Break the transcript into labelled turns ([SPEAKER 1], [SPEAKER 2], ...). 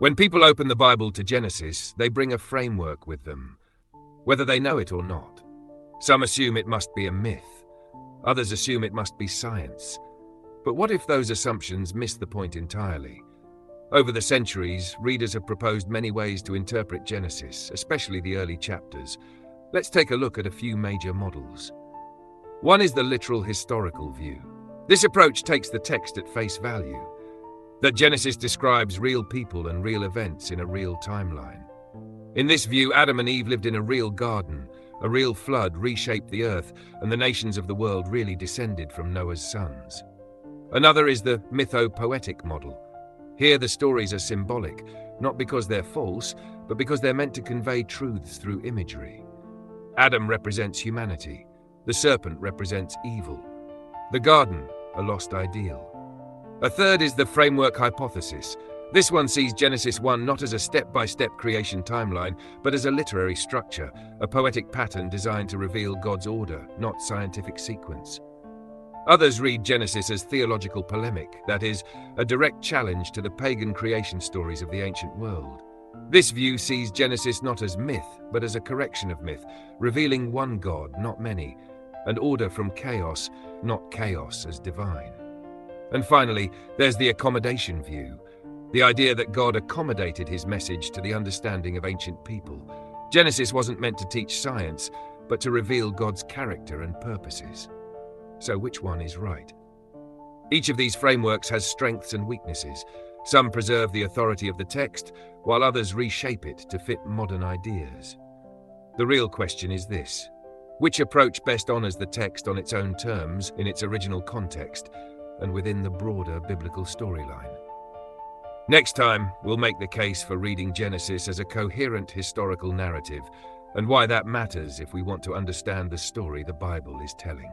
[SPEAKER 1] When people open the Bible to Genesis, they bring a framework with them, whether they know it or not. Some assume it must be a myth. Others assume it must be science. But what if those assumptions miss the point entirely? Over the centuries, readers have proposed many ways to interpret Genesis, especially the early chapters. Let's take a look at a few major models. One is the literal historical view. This approach takes the text at face value, that Genesis describes real people and real events in a real timeline. In this view, Adam and Eve lived in a real garden, a real flood reshaped the earth, and the nations of the world really descended from Noah's sons. Another is the Mytho-Poetic model. Here the stories are symbolic, not because they're false, but because they're meant to convey truths through imagery. Adam represents humanity. The serpent represents evil. The garden, a lost ideal. A third is the framework hypothesis. This one sees Genesis 1 not as a step-by-step creation timeline, but as a literary structure, a poetic pattern designed to reveal God's order, not scientific sequence. Others read Genesis as theological polemic, that is, a direct challenge to the pagan creation stories of the ancient world. This view sees Genesis not as myth, but as a correction of myth, revealing one God, not many, and order from chaos, not chaos as divine. And finally, there's the Accommodation View, the idea that God accommodated his message to the understanding of ancient people. Genesis wasn't meant to teach science, but to reveal God's character and purposes. So which one is right? Each of these frameworks has strengths and weaknesses. Some preserve the authority of the text, while others reshape it to fit modern ideas. The real question is this: which approach best honors the text on its own terms, in its original context, and within the broader biblical storyline? Next time, we'll make the case for reading Genesis as a coherent historical narrative, and why that matters if we want to understand the story the Bible is telling.